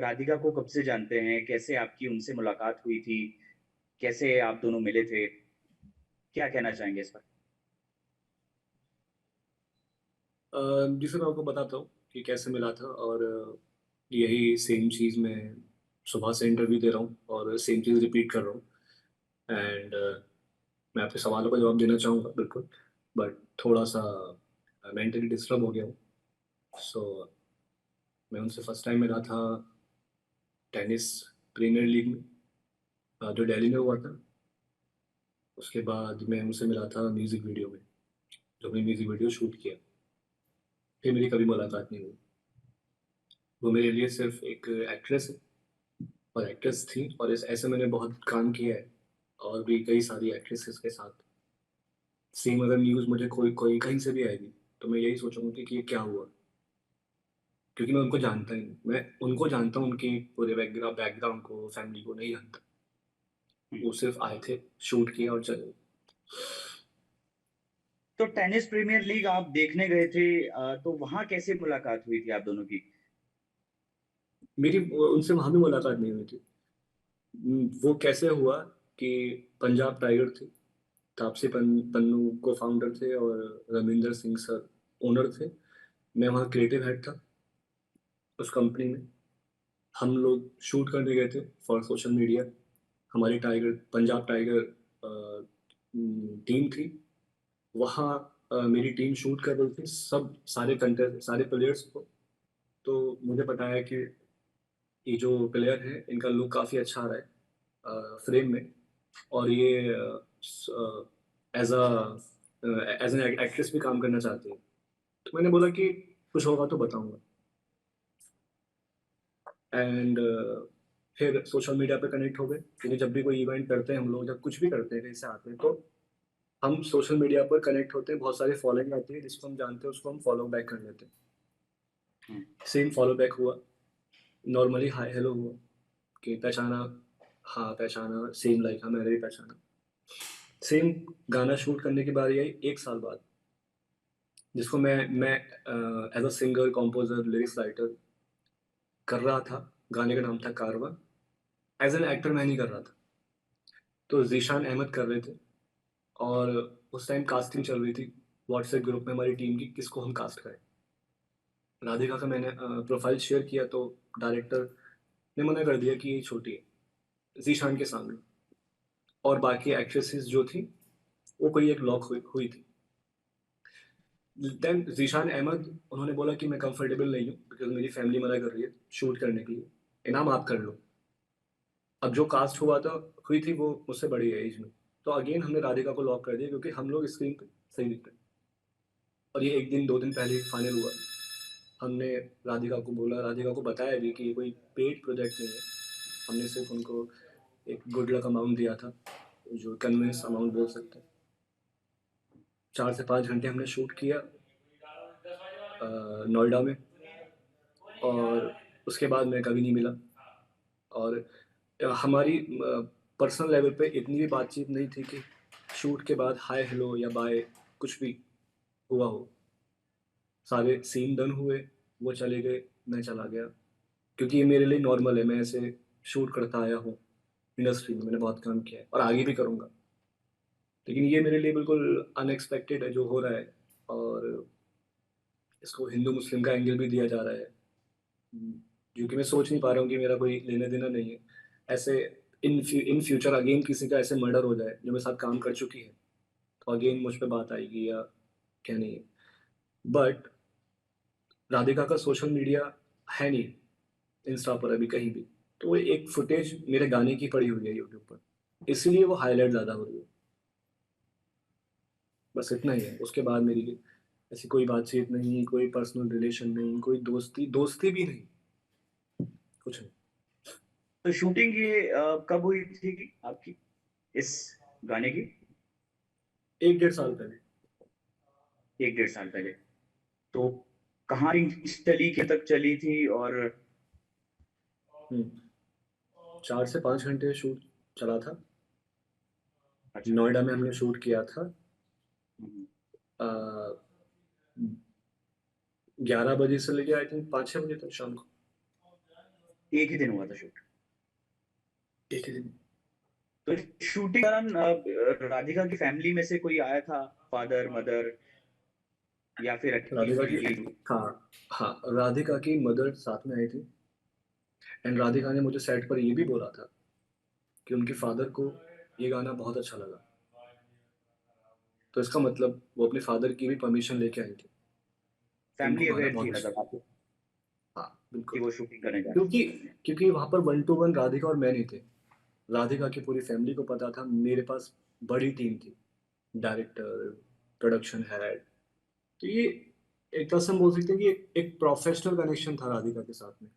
राधिका को कब से जानते हैं? कैसे आपकी उनसे मुलाकात हुई थी? कैसे आप दोनों मिले थे? क्या कहना चाहेंगे इस पर? जिसे मैं आपको बताता हूँ कि कैसे मिला था। और यही सेम चीज़ मैं सुबह से इंटरव्यू दे रहा हूँ और सेम चीज़ रिपीट कर रहा हूँ। एंड मैं आपके सवालों का जवाब देना चाहूँगा बिल्कुल, बट थोड़ा सा मेंटली डिस्टर्ब हो गया हूँ। सो मैं उनसे फर्स्ट टाइम मिला था टेनिस प्रीमियर लीग में, जो दिल्ली में हुआ था। उसके बाद मैं उनसे मिला था म्यूज़िक वीडियो में, जो हमने म्यूज़िक वीडियो शूट किया। फिर मेरी कभी मुलाकात नहीं हुई। वो मेरे लिए सिर्फ एक एक्ट्रेस है और एक्ट्रेस थी, और इस ऐसे मैंने बहुत काम किया है और भी कई सारी एक्ट्रेसेस के साथ। सेम अगर न्यूज़ मुझे कोई कोई कहीं से भी आएगी तो मैं यही सोचूंगा कि ये क्या हुआ, क्योंकि मैं उनको जानता ही नहीं। मैं उनको जानता हूँ, उनकी पूरे बैकग्राउंड को, फैमिली को नहीं जानता। हम्म। वो सिर्फ आए थे, शूट किया और चले गए। तो टेनिस प्रीमियर लीग आप देखने गए थे, तो वहां कैसे मुलाकात हुई थी आप दोनों की? मेरी उनसे वहां भी मुलाकात नहीं हुई थी। वो कैसे हुआ कि पंजाब टाइगर थे, पन्नू को फाउंडर थे और रविंदर सिंह सर ओनर थे। मैं वहाँ क्रिएटिव हेड था उस कंपनी में। हम लोग शूट करने गए थे फॉर सोशल मीडिया। हमारी पंजाब टाइगर टीम थी वहाँ। मेरी टीम शूट कर रही थी सब सारे कंटेस्ट सारे प्लेयर्स को। तो मुझे बताया कि ये जो प्लेयर है इनका लुक काफ़ी अच्छा आ रहा है फ्रेम में, और ये as a as an actress भी काम करना चाहती है। तो मैंने बोला कि कुछ होगा तो बताऊंगा। एंड फिर सोशल मीडिया पे कनेक्ट हो गए, क्योंकि जब भी कोई इवेंट करते हैं हम लोग, जब कुछ भी करते हैं कहीं से आते हैं, तो हम सोशल मीडिया पर कनेक्ट होते हैं। बहुत सारी फॉलोइंग आती है, जिसको हम जानते हैं उसको हम फॉलो बैक कर लेते हैं। हम्म। सेम फॉलो बैक हुआ, नॉर्मली हाय हेलो हुआ कि पहचाना, हाँ पहचाना, सेम लाइक हाँ मैंने भी पहचाना। सेम गाना शूट करने की बारी आई 1 साल बाद, जिसको मैं as a singer composer lyrics writer कर रहा था। गाने का नाम था कारवा। एज एन एक्टर मैं नहीं कर रहा था, तो जीशान अहमद कर रहे थे। और उस टाइम कास्टिंग चल रही थी व्हाट्सएप ग्रुप में हमारी टीम की, किसको हम कास्ट करें। राधिका का मैंने प्रोफाइल शेयर किया तो डायरेक्टर ने मना कर दिया कि ये छोटी है जीशान के सामने। और बाकी एक्ट्रेसेस जो थी वो कोई एक लॉक हुई थी। देन जीशान अहमद उन्होंने बोला कि मैं कंफर्टेबल नहीं हूँ बिकॉज मेरी फैमिली मना कर रही है शूट करने के लिए, इनाम आप कर लो। अब जो कास्ट हुई थी वो मुझसे बड़ी है एज में। तो अगेन हमने राधिका को लॉक कर दिया, क्योंकि हम लोग स्क्रीन पे सही दिखते हैं। और ये 1 दिन 2 दिन पहले फाइनल हुआ। हमने राधिका को बोला, राधिका को बताया भी कि ये कोई पेड प्रोजेक्ट नहीं है। हमने सिर्फ उनको एक गुड लक अमाउंट दिया था, जो कन्विंस अमाउंट बोल सकते हैं। 4 से 5 घंटे हमने शूट किया नोएडा में, और उसके बाद मैं कभी नहीं मिला। और हमारी पर्सनल लेवल पे इतनी भी बातचीत नहीं थी कि शूट के बाद हाय हेलो या बाय कुछ भी हुआ हो। सारे सीन डन हुए, वो चले गए, मैं चला गया। क्योंकि ये मेरे लिए नॉर्मल है, मैं ऐसे शूट करता आया हूँ। इंडस्ट्री में मैंने बहुत काम किया है और आगे भी करूँगा। लेकिन ये मेरे लिए बिल्कुल अनएक्सपेक्टेड है जो हो रहा है। और इसको हिंदू मुस्लिम का एंगल भी दिया जा रहा है, जो कि मैं सोच नहीं पा रहा हूँ कि मेरा कोई लेना देना नहीं है ऐसे। इन फ्यूचर अगेन किसी का ऐसे मर्डर हो जाए जो मेरे साथ काम कर चुकी है, तो अगेन मुझ पे बात आएगी या क्या नहीं है। बट राधिका का सोशल मीडिया है नहीं इंस्टा पर अभी कहीं भी। तो वो एक फुटेज मेरे गाने की पड़ी हुई है यूट्यूब पर, इसीलिए वो हाईलाइट ज़्यादा हो रही है। बस इतना ही है। उसके बाद मेरी ऐसी कोई बातचीत नहीं, कोई पर्सनल रिलेशन नहीं, कोई दोस्ती दोस्ती भी नहीं, कुछ नहीं। तो शूटिंग ये कब हुई थी आपकी, इस गाने की? 1 डेढ़ साल पहले। 1 डेढ़ साल पहले। तो कहाँ चली, क्या तक चली थी? और 4 से 5 घंटे शूट चला था। अच्छा। नोएडा में हमने शूट किया था। हम्म। 11 बजे से लेके आई थिंक 5-6 बजे तक शाम को। एक ही दिन हुआ था शूट? एक ही दिन। तो शूटिंग दौरान राधिका की फैमिली में से कोई आया था, फादर मदर, या फिर अकेली राधिका की, फैमिली? हाँ हाँ, राधिका की मदर साथ में आई थी। एंड राधिका ने मुझे सेट पर ये भी बोला था कि उनके फादर को ये गाना बहुत अच्छा लगा। तो इसका मतलब वो अपने फादर की भी परमिशन लेके आई थी कि उनको फैमिली गाना अवेयर बहुत थी अच्छा। मतलब आपको हाँ कि बिल्कुल। वो शूटिंग करने जा रहे क्योंकि क्योंकि वहाँ पर 1-to-1 राधिका और मैं नहीं थे। राधिका की पूरी फैमिली को पता था, मेरे पास बड़ी टीम थी, डायरेक्टर, प्रोडक्शन हेड। तो ये एक तरह से हम बोल सकते हैं कि एक प्रोफेशनल कनेक्शन था राधिका के साथ में।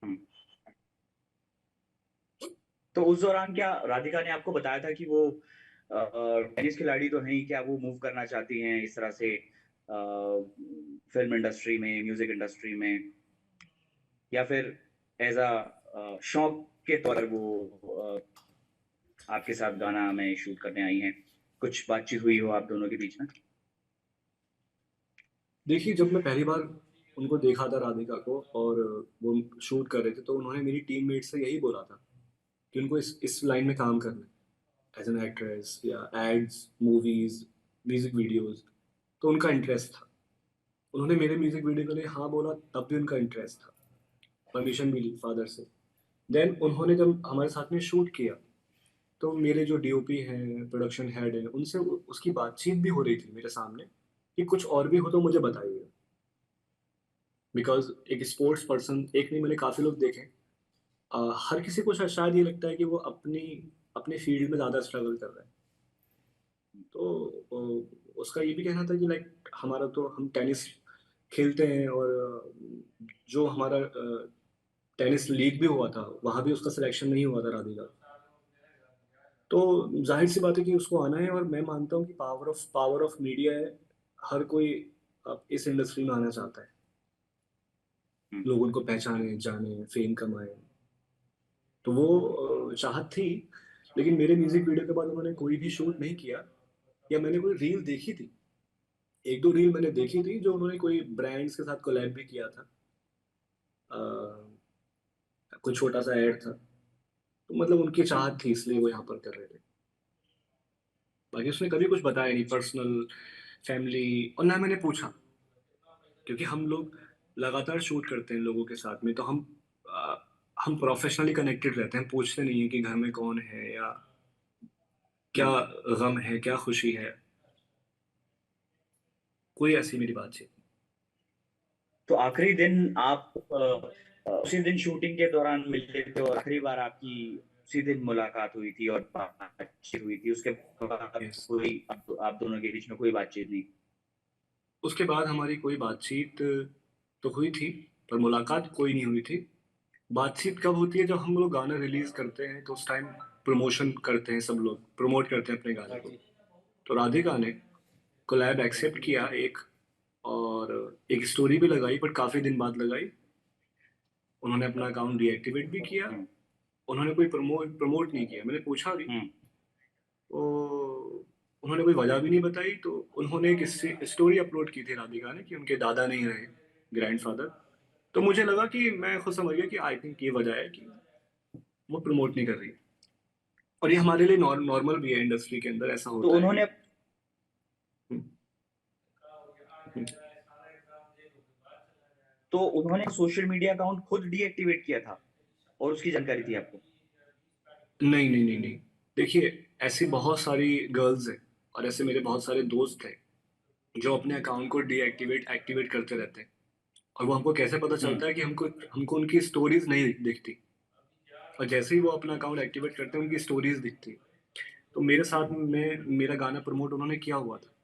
थे? तो उस दौरान क्या राधिका ने आपको बताया था कि वो टेनिस खिलाड़ी तो हैं ही, क्या वो मूव करना चाहती हैं इस तरह से फिल्म इंडस्ट्री में, म्यूजिक इंडस्ट्री में, या फिर एज अ शौक के तौर पर वो आपके साथ गाना में शूट करने आई हैं? कुछ बातचीत हुई हो आप दोनों के बीच में? देखिए, जब मैं पहली बार उनको देखा था राधिका को और वो शूट कर रहे थे, तो उन्होंने मेरी टीममेट से यही बोला था कि उनको इस लाइन में काम करना है, एज एन एक्ट्रेस या एड्स, मूवीज, म्यूजिक वीडियोस। तो उनका इंटरेस्ट था। उन्होंने मेरे म्यूजिक वीडियो के लिए हाँ बोला, तब भी उनका इंटरेस्ट था। परमिशन भी ली फादर से। देन उन्होंने जब हमारे साथ में शूट किया, तो मेरे जो डीओपी हैं, प्रोडक्शन हेड हैं, उनसे उसकी बातचीत भी हो रही थी मेरे सामने कि कुछ और भी हो तो मुझे बताइए। बिकॉज एक स्पोर्ट्स पर्सन, एक नहीं मैंने काफ़ी लोग देखे, हर किसी को शायद ये लगता है कि वो अपनी अपने फील्ड में ज़्यादा स्ट्रगल कर रहा है। तो उसका ये भी कहना था कि लाइक हमारा तो हम टेनिस खेलते हैं, और जो हमारा टेनिस लीग भी हुआ था, वहाँ भी उसका सिलेक्शन नहीं हुआ था राधिका। तो जाहिर सी बात है कि उसको आना है, और मैं मानता हूँ कि पावर ऑफ मीडिया है। हर कोई अब इस इंडस्ट्री में आना चाहता है, हम्म। लोग उनको पहचाने, जाने, फेम कमाए। तो वो चाहत थी। लेकिन मेरे म्यूजिक वीडियो के बाद उन्होंने कोई भी शूट नहीं किया, या मैंने कोई रील देखी थी, एक दो रील मैंने देखी थी जो उन्होंने कोई ब्रांड्स के साथ कोलैब भी किया था। कोई छोटा सा ऐड था। तो मतलब उनकी चाहत थी, इसलिए वो यहाँ पर कर रहे थे। बाकी उसने कभी कुछ बताया नहीं, पर्सनल, फैमिली, और ना मैंने पूछा। क्योंकि हम लोग लगातार शूट करते हैं लोगों के साथ में, तो अ, हम प्रोफेशनली कनेक्टेड रहते हैं। हम पूछते नहीं है कि घर में कौन है, या क्या हम्म। गम है, क्या खुशी है। कोई ऐसी मेरी बातचीत तो आखिरी दिन आप उसी दिन शूटिंग के दौरान मिले थे और आखिरी बार आपकी उसी दिन मुलाकात हुई थी और बातचीत हुई थी, उसके बाद नहीं। Yes. कोई आप दोनों के बीच में कोई बातचीत नहीं? उसके बाद हमारी कोई बातचीत तो हुई थी, पर मुलाकात कोई नहीं हुई थी। बातचीत कब होती है, जब हम लोग गाना रिलीज करते हैं, तो उस टाइम प्रमोशन करते हैं, सब लोग प्रमोट करते हैं अपने गाने को। तो राधिका ने कोलैब एक्सेप्ट किया एक, और एक स्टोरी भी लगाई, बट काफी दिन बाद लगाई। उन्होंने अपना अकाउंट डीएक्टिवेट भी किया। हम्म। उन्होंने कोई प्रमोट नहीं किया, मैंने पूछा भी। हम्म। तो उन्होंने कोई वजह भी नहीं बताई। तो उन्होंने एक स्टोरी अपलोड की थी राधिका ने कि उनके दादा नहीं रहे, ग्रैंडफादर। तो मुझे लगा कि मैं खुद समझ गया कि आई थिंक ये वजह है कि वो प्रमोट नहीं कर रही। और ये हमारे लिए नॉर्मल भी है, इंडस्ट्री के अंदर ऐसा तो होता है कि उन्होंने हम्म, हम्म। तो उन्होंने सोशल मीडिया अकाउंट खुद डीएक्टिवेट किया था और उसकी जानकारी थी आपको? नहीं नहीं नहीं नहीं। देखिए, ऐसी बहुत सारी गर्ल्स हैं, और ऐसे मेरे बहुत सारे दोस्त हैं जो अपने अकाउंट को डीएक्टिवेट एक्टिवेट करते रहते हैं। और वो हमको कैसे पता हम्म। चलता है कि हमको हमको उनकी स्टोरीज नहीं दिखती, और जैसे ही वो अपना अकाउंट एक्टिवेट करते हैं, उनकी स्टोरीज दिखती। तो मेरे साथ में मेरा गाना प्रमोट उन्होंने किया हुआ था।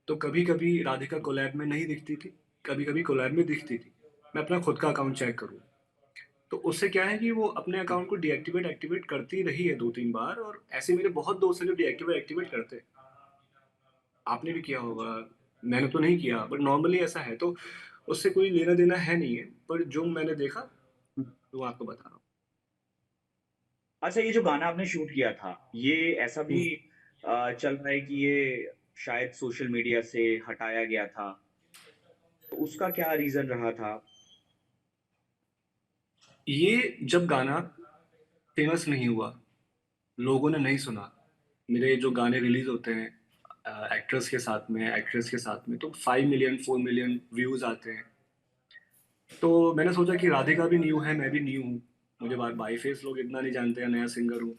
तो कभी कभी राधिका कोलैब में नहीं दिखती थी, कभी कभी कोलैब में दिखती थी। मैं अपना खुद का अकाउंट चेक करूँ, तो उससे क्या है कि वो अपने अकाउंट को डीएक्टिवेट एक्टिवेट करती रही है 2-3 बार। और ऐसे मेरे बहुत दोस्त हैं जो डीएक्टिवेट एक्टिवेट करते हैं। आपने भी किया होगा, अच्छा। मैंने तो नहीं किया, बट नॉर्मली ऐसा है। तो उससे कोई लेना देना है नहीं है, पर जो मैंने देखा तो मैं आपको बता रहा अच्छा, ये जो गाना आपने शूट किया था, ये ऐसा भी हूँ। चल रहा है कि ये शायद सोशल मीडिया से हटाया गया था, तो उसका क्या रीजन रहा था? ये जब गाना फेमस नहीं हुआ, लोगों ने नहीं सुना, मेरे जो गाने रिलीज होते हैं एक्ट्रेस के साथ में, एक्ट्रेस के साथ में, तो 5 मिलियन 4 मिलियन व्यूज आते हैं। तो मैंने सोचा कि राधिका भी न्यू है, मैं भी न्यू हूँ, मुझे बाई फेस लोग इतना नहीं जानते हैं, नया सिंगर हूँ।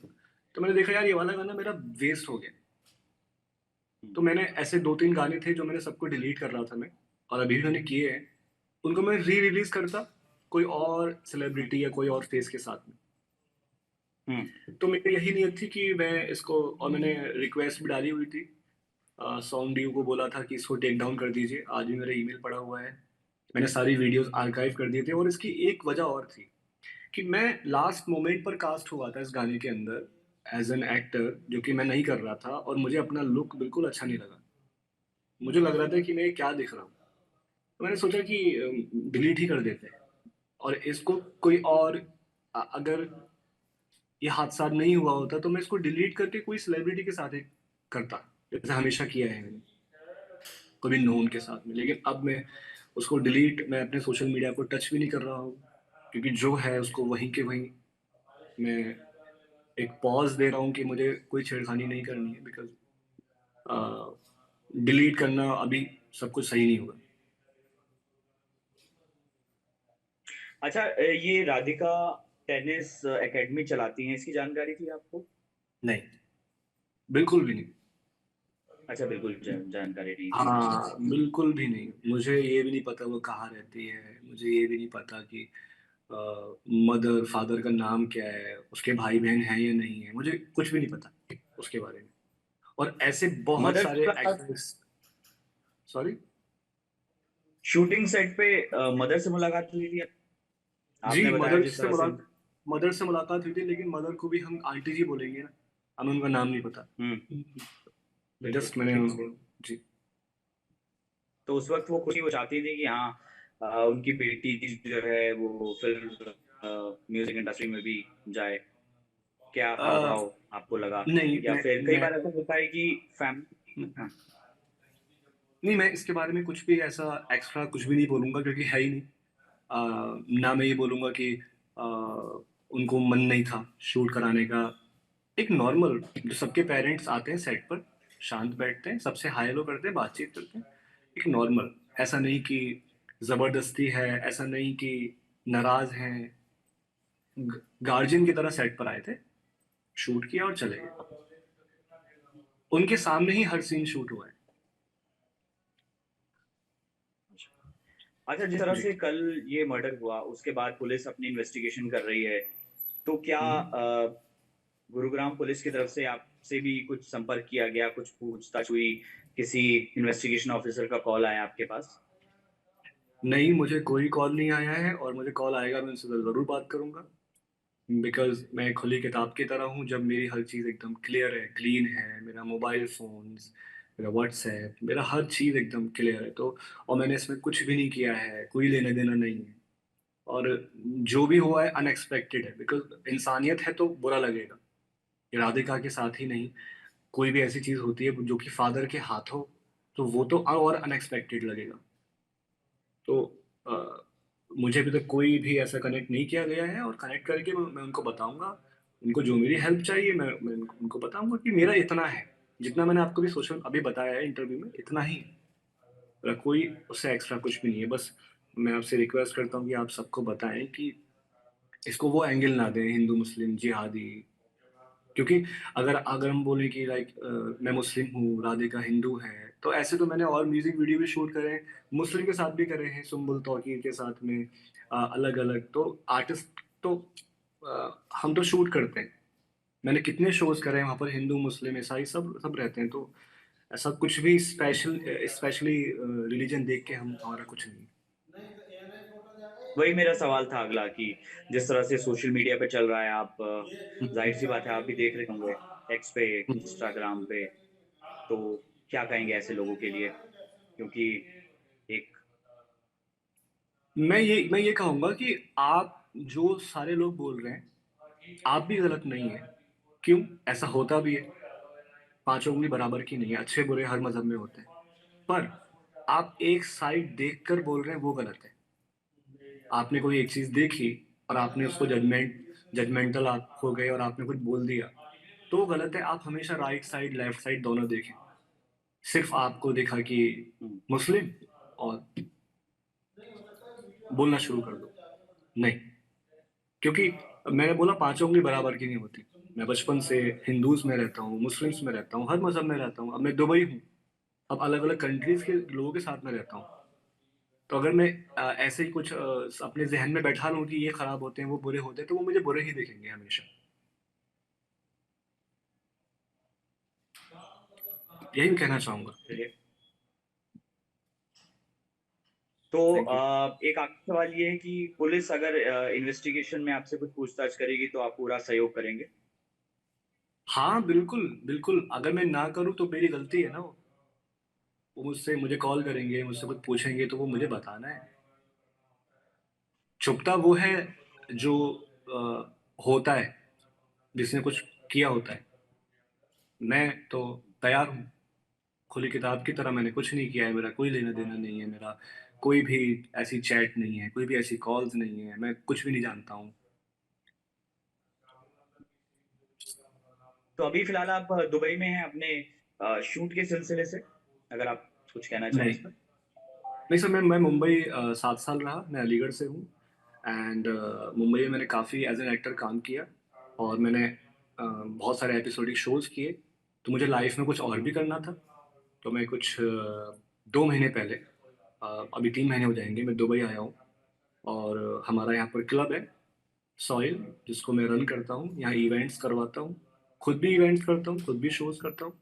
तो मैंने देखा यार ये वाला गाना मेरा वेस्ट हो गया। हम्म। तो मैंने ऐसे 2-3 गाने थे जो मैंने सबको डिलीट कर रहा था मैं, और अभी मैंने किए हैं, उनको मैं री रिलीज करता कोई और सेलिब्रिटी या कोई और फेस के साथ में। हम्म। तो मेरी यही नीयत थी कि मैं इसको, और मैंने रिक्वेस्ट भी डाली हुई थी, सॉन्ग ड्यू को बोला था कि इसको टेक डाउन कर दीजिए, आज भी मेरा ईमेल पड़ा हुआ है। मैंने सारी वीडियोस आर्काइव कर दिए थे, और इसकी एक वजह और थी कि मैं लास्ट मोमेंट पर कास्ट हुआ था इस गाने के अंदर एज एन एक्टर, जो कि मैं नहीं कर रहा था, और मुझे अपना लुक बिल्कुल अच्छा नहीं लगा। मुझे लग रहा था कि मैं ये क्या दिख रहा हूँ। तो मैंने सोचा कि डिलीट ही कर देते हैं, और इसको कोई और, अगर ये हादसा नहीं हुआ होता तो मैं इसको डिलीट करके कोई सेलिब्रिटी के साथ ही करता, जैसे हमेशा किया है मैंने, कभी नोन के साथ में। लेकिन अब मैं उसको डिलीट, मैं अपने सोशल मीडिया को टच भी नहीं कर रहा हूँ, क्योंकि जो है उसको वहीं के वहीं मैं एक पॉज दे रहा हूँ कि मुझे कोई छेड़खानी नहीं करनी है, बिकॉज डिलीट करना अभी सब कुछ सही नहीं होगा। अच्छा, ये राधिका टेनिस एकेडमी चलाती हैं, इसकी जानकारी थी आपको? नहीं, बिल्कुल भी नहीं। अच्छा, बिल्कुल जानकारी नहीं थी। हाँ, बिल्कुल भी नहीं। मुझे ये भी नहीं पता वो कहाँ रहती है, मुझे ये भी नहीं पता कि मदर फादर का नाम क्या है, उसके भाई बहन हैं या नहीं है, मुझे कुछ भी नहीं पता उसके बारे में। और ऐसे बहुत मदर से सारे मुलाकात, एक्टर्स। सॉरी। शूटिंग सेट पे मदर से मुलाकात हुई थी? जी, आपने बताया जिस तरह से। मदर से मुलाकात हुई थी, लेकिन मदर को भी हम आंटी जी बोलेंगे ना, हमें उनका नाम नहीं पता। हम्म। बिल्कुल। जस्ट मैंने उनको। जी। तो उस वक्त वो चाहती थी कि हाँ, उनकी बेटी जो है वो फिल्म म्यूजिक इंडस्ट्री में भी जाए। क्या हाव अ, भाव आपको लगा? नहीं या फिर कई मैं बार ऐसा होता है कि फैमिली, हाँ। नहीं, मैं इसके बारे में कुछ भी ऐसा एक्स्ट्रा कुछ भी नहीं बोलूंगा, क्योंकि है ही नहीं। ना मैं ये बोलूंगा कि उनको मन नहीं था शूट कराने का। एक नॉर्मल, जो सबके पेरेंट्स आते हैं सेट पर, शांत बैठते हैं, सबसे हाय हेलो करते हैं, बातचीत करते हैं, एक नॉर्मल। ऐसा नहीं कि जबरदस्ती है, ऐसा नहीं कि नाराज हैं। गार्जियन की तरह सेट पर आए थे, शूट किया और चले गए। उनके सामने ही हर सीन शूट हुआ है। अच्छा, जिस तरह जी। से कल ये मर्डर हुआ उसके बाद पुलिस अपनी इन्वेस्टिगेशन कर रही है, तो क्या हम्म। गुरुग्राम पुलिस की तरफ से आपसे भी कुछ संपर्क किया गया, कुछ पूछताछ हुई, किसी इन्वेस्टिगेशन ऑफिसर का कॉल आया आपके पास? नहीं, मुझे कोई कॉल नहीं आया है, और मुझे कॉल आएगा मैं उनसे ज़रूर बात करूंगा, बिकॉज मैं खुली किताब की तरह हूँ। जब मेरी हर चीज़ एकदम क्लियर है, क्लीन है, मेरा मोबाइल फोन्स, मेरा व्हाट्सएप, मेरा हर चीज़ एकदम क्लियर है, तो और मैंने इसमें कुछ भी नहीं किया है, कोई लेना देना नहीं है। और जो भी हुआ है अनएक्सपेक्टेड है, बिकॉज इंसानियत है तो बुरा लगेगा। ये राधिका के साथ ही नहीं, कोई भी ऐसी चीज़ होती है जो कि फादर के हाथ हो, तो वो तो और अनएक्सपेक्टेड लगेगा। तो मुझे अभी तक कोई भी ऐसा कनेक्ट नहीं किया गया है, और कनेक्ट करके मैं उनको बताऊंगा। उनको जो मेरी हेल्प चाहिए मैं उनको बताऊंगा कि मेरा इतना है, जितना मैंने आपको भी सोशल अभी बताया है इंटरव्यू में, इतना ही है। मेरा कोई उससे एक्स्ट्रा कुछ भी नहीं है। बस मैं आपसे रिक्वेस्ट करता हूँ कि आप सबको बताएं कि इसको वो एंगल ना दें, हिंदू मुस्लिम जिहादी। क्योंकि अगर अगर हम बोलें कि लाइक मैं मुस्लिम हूँ, राधिका हिंदू है, तो ऐसे तो मैंने और म्यूजिक वीडियो भी शूट करे हैं, मुस्लिम के साथ भी करे हैं, सुम्बुल तौकीर के साथ में, अलग अलग तो आर्टिस्ट, तो हम तो शूट करते हैं। मैंने कितने शोज करे हैं वहाँ पर, हिंदू मुस्लिम ईसाई सब सब रहते हैं, तो ऐसा कुछ भी स्पेशली रिलीजन देख के हम, हमारा कुछ नहीं। वही मेरा सवाल था अगला कि जिस तरह से सोशल मीडिया पे चल रहा है, आप जाहिर सी बात है आप भी देख रहे होंगे, एक्स पे, इंस्टाग्राम पे, तो क्या कहेंगे ऐसे लोगों के लिए? क्योंकि एक, मैं ये कहूंगा कि आप, जो सारे लोग बोल रहे हैं, आप भी गलत नहीं है। क्यों? ऐसा होता भी है, पांचों उंगली बराबर की नहीं है, अच्छे बुरे हर मजहब में होते हैं। पर आप एक साइड देखकर बोल रहे हैं, वो गलत है। आपने कोई एक चीज देखी, और आपने उसको जजमेंटल आप हो गए और आपने कुछ बोल दिया, तो वो गलत है। आप हमेशा राइट साइड, लेफ्ट साइड दोनों देखें। सिर्फ आपको देखा कि हुँ। मुस्लिम और बोलना शुरू कर दो, नहीं। क्योंकि मैंने बोला पाँचों उँगली बराबर की नहीं होती। मैं बचपन से हिंदूज़ में रहता हूँ, मुस्लिम्स में रहता हूँ, हर मज़हब में रहता हूँ। अब मैं दुबई हूँ, अब अलग-अलग कंट्रीज़ के लोगों के साथ में रहता हूँ। तो अगर मैं ऐसे ही कुछ अपने ज़हन में बैठा लूँ कि ये खराब होते हैं, वो बुरे होते हैं, तो वो मुझे बुरे ही दिखेंगे हमेशा। यही मैं कहना चाहूँगा। चलिए। तो थैंक यू। एक आखिरी सवाल ये है कि पुलिस अगर इन्वेस्टिगेशन में आपसे कुछ पूछताछ करेगी तो आप पूरा सहयोग करेंगे? हाँ, बिल्कुल, बिल्कुल। अगर मैं ना करूँ तो मेरी गलती है ना वो। वो मुझे कॉल करेंगे, मुझसे कुछ पूछेंगे तो वो मुझे बताना है। छुपता वो है जो होता है, जिसने कुछ किया होता है। मैं तो तैयार हूँ, खुली किताब की तरह मैंने कुछ नहीं किया है, मेरा कोई लेना-देना नहीं है, मेरा कोई भी ऐसी चैट नहीं है, कोई भी ऐसी कॉल्स नहीं है, मैं कुछ भी नहीं जानता हूँ। तो अभी फ़िलहाल आप दुबई में हैं अपने शूट के सिलसिले से? अगर आप कुछ कहना चाहें नहीं, इस पर? नहीं सर, मैं मुंबई 7 साल रहा, मैं अलीगढ़ से हूँ एंड मुंबई में मैंने काफ़ी एज़ एन एक्टर काम किया और मैंने बहुत सारे एपिसोडिक शोज़ किए, तो मुझे लाइफ़ में कुछ और भी करना था, तो मैं कुछ 2 महीने पहले अभी 3 महीने हो जाएँगे, मैं दुबई आया हूँ और हमारा यहाँ पर क्लब है, सॉइल, जिसको मैं रन करता हूँ, यहाँ इवेंट्स करवाता हूँ, खुद भी इवेंट्स करता हूँ, खुद भी शोज़ करता हूँ